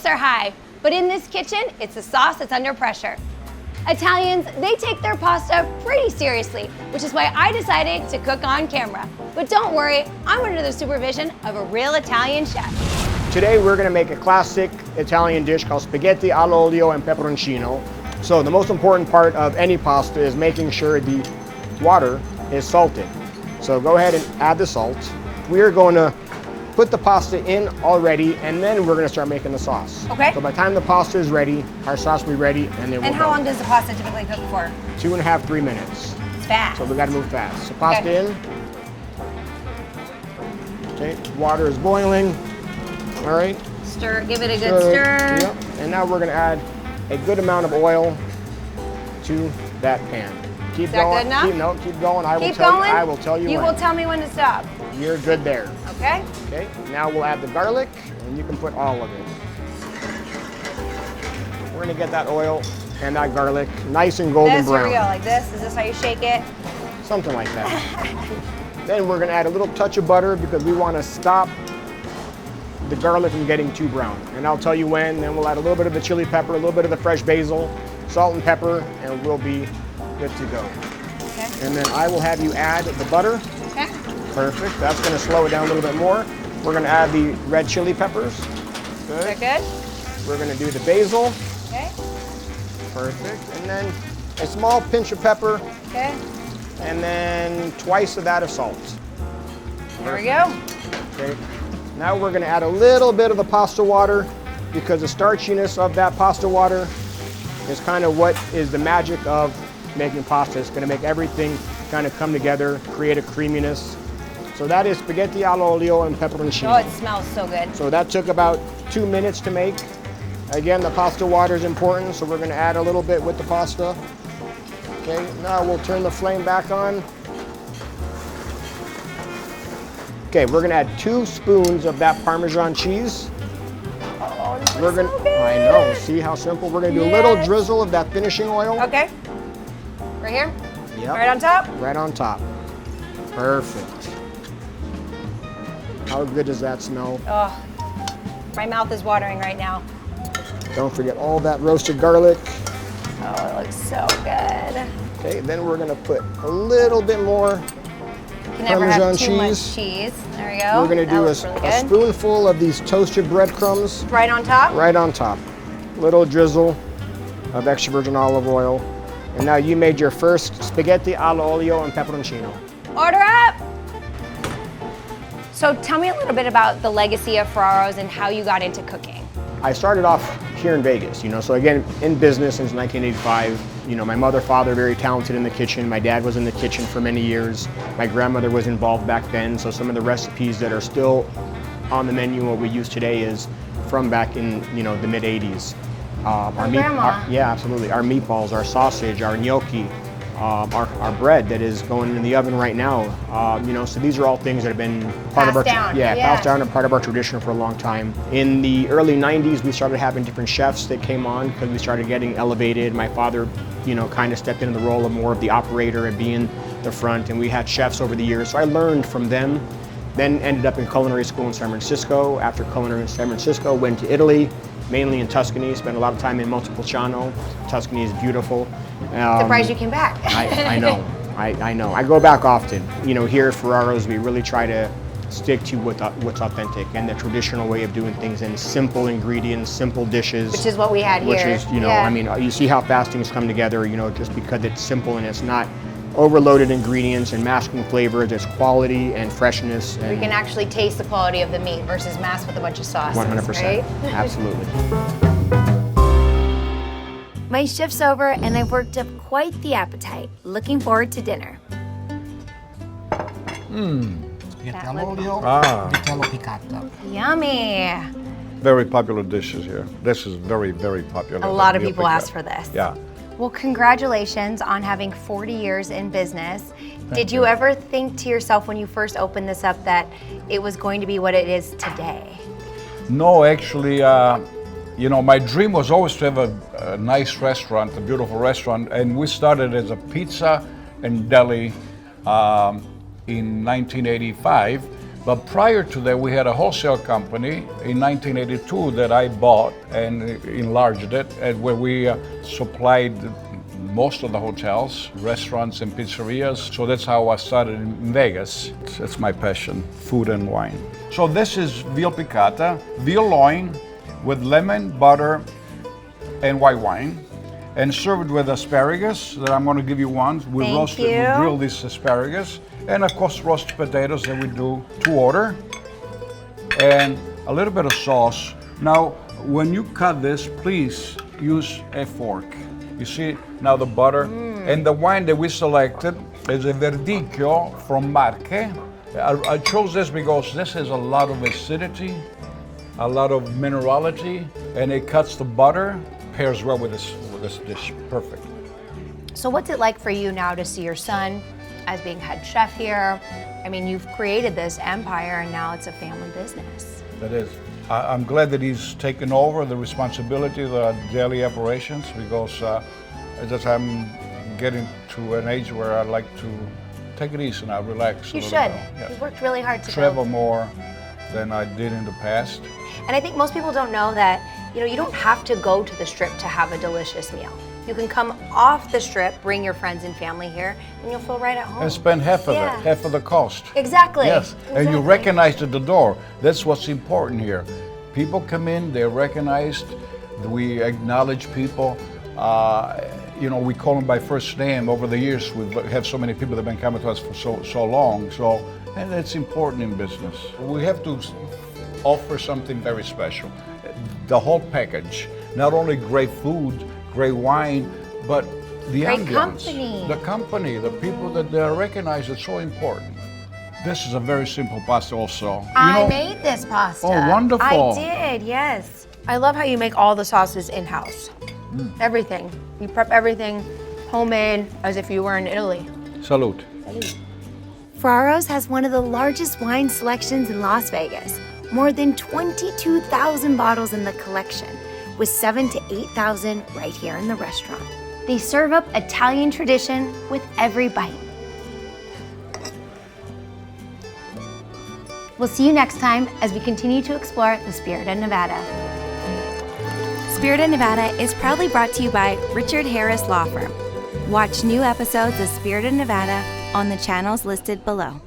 stakes are high, but in this kitchen, it's the sauce that's under pressure. Italians, they take their pasta pretty seriously, which is why I decided to cook on camera. But don't worry, I'm under the supervision of a real Italian chef. Today we're gonna make a classic Italian dish called spaghetti all'olio and peperoncino. So the most important part of any pasta is making sure the water is salted. So go ahead and add the salt. We are going to put the pasta in already, and then we're going to start making the sauce. Okay. So by the time the pasta is ready, our sauce will be ready, and then we'll And how long does the pasta typically cook for? 2.5, 3 minutes. It's fast. So we got to move fast. So pasta in. Okay, water is boiling. All right. Stir, give it a good stir. Yep. And now we're going to add a good amount of oil to that pan. Keep going. Good enough? Keep going. I will tell you. You when. will tell me when to stop. You're good there. Okay. Okay. Now we'll add the garlic, and you can put all of it. We're gonna get that oil and that garlic nice and golden brown. Here we go, like this. Is this how you shake it? Something like that. Then we're gonna add a little touch of butter because we want to stop the garlic from getting too brown. And I'll tell you when. Then we'll add a little bit of the chili pepper, a little bit of the fresh basil, salt and pepper, and we'll be good to go. Okay. And then I will have you add the butter. Okay. Perfect. That's going to slow it down a little bit more. We're going to add the red chili peppers. Good. Is that good? We're going to do the basil. Okay. Perfect. And then a small pinch of pepper. Okay. And then twice of that of salt. There we go. Okay. Now we're going to add a little bit of the pasta water because the starchiness of that pasta water is kind of what is the magic of making pasta. It's going to make everything kind of come together, create a creaminess. So that is spaghetti all'olio and peperoncino. Oh, it smells so good. So that took about 2 minutes to make. Again, the pasta water is important, so we're going to add a little bit with the pasta. Okay, now we'll turn the flame back on. Okay, we're going to add 2 spoons of that Parmesan cheese. Oh, this We're is gonna, so good. I know, see how simple? We're going to do a little drizzle of that finishing oil. Okay. Right here? Yep. Right on top? Right on top. Perfect. How good does that smell? Oh, my mouth is watering right now. Don't forget all that roasted garlic. Oh, it looks so good. Okay, then we're gonna put a little bit more You can never have Parmesan too much cheese. cheese. There we go. We're gonna do That a looks really good. spoonful of these toasted breadcrumbs Right on top? right on top. Little drizzle of extra virgin olive oil. And now you made your first spaghetti all'olio and peperoncino. Order up! So tell me a little bit about the legacy of Ferraro's and how you got into cooking. I started off here in Vegas, so again, in business since 1985. My mother, father, very talented in the kitchen. My dad was in the kitchen for many years. My grandmother was involved back then, so some of the recipes that are still on the menu, what we use today, is from back in, the mid 80s. Yeah, absolutely. Our meatballs, our sausage, our gnocchi, our bread that is going in the oven right now. So these are all things that have been part of our passed down and part of our tradition for a long time. In the early 90s, we started having different chefs that came on because we started getting elevated. My father, kind of stepped into the role of more of the operator and being the front, and we had chefs over the years. So I learned from them. Then ended up in culinary school in San Francisco. After culinary in San Francisco, went to Italy, mainly in Tuscany. Spent a lot of time in Montepulciano. Tuscany is beautiful. Surprised you came back. I know. I know. I go back often. Here at Ferraro's, we really try to stick to what's authentic and the traditional way of doing things and simple ingredients, simple dishes. Which is what we had here. Which is, you see how fast things come together, just because it's simple and it's not overloaded ingredients and masking flavors. There's quality and freshness. And we can actually taste the quality of the meat versus masked with a bunch of sauces. 100%. Right? Absolutely. My shift's over and I've worked up quite the appetite. Looking forward to dinner. Spaghetti all'olio, vitello piccata. Yummy. Very popular dishes here. This is very, very popular. A lot of people ask for this. Yeah. Well, congratulations on having 40 years in business. Did you ever think to yourself when you first opened this up that it was going to be what it is today? No, actually, my dream was always to have a nice restaurant, a beautiful restaurant, and we started as a pizza and deli in 1985. But prior to that, we had a wholesale company in 1982 that I bought and enlarged it, and where we supplied most of the hotels, restaurants, and pizzerias. So that's how I started in Vegas. That's my passion, food and wine. So this is veal piccata, veal loin with lemon, butter, and white wine, and served with asparagus that I'm going to give you one. We grill this asparagus, and of course roasted potatoes that we do to order, and a little bit of sauce. Now, when you cut this, please use a fork. You see now the butter and the wine that we selected is a Verdicchio from Marche. I chose this because this has a lot of acidity, a lot of minerality, and it cuts the butter, pairs well with this dish perfectly. So what's it like for you now to see your son as being head chef here? I mean, you've created this empire and now it's a family business. That is. I'm glad that he's taken over the responsibility of the daily operations, because as I'm getting to an age where I like to take it easy now, relax. You should. You've worked really hard to travel more than I did in the past. And I think most people don't know that, you don't have to go to the Strip to have a delicious meal. You can come off the Strip, bring your friends and family here, and you'll feel right at home. And spend half of it, half of the cost. Exactly. Yes, and you recognize at the door. That's what's important here. People come in, they're recognized, we acknowledge people. We call them by first name. Over the years, we have so many people that have been coming to us for so long. And it's important in business. We have to offer something very special. The whole package, not only great food, great wine, but the ambiance, the company, the people that they are recognized. It's so important. This is a very simple pasta also. I made this pasta. Oh, wonderful. I did, yes. I love how you make all the sauces in-house. Everything. You prep everything homemade as if you were in Italy. Salute. Ferraro's has one of the largest wine selections in Las Vegas. More than 22,000 bottles in the collection, with 7,000 to 8,000 right here in the restaurant. They serve up Italian tradition with every bite. We'll see you next time as we continue to explore the Spirit of Nevada. Spirit of Nevada is proudly brought to you by Richard Harris Law Firm. Watch new episodes of Spirit of Nevada on the channels listed below.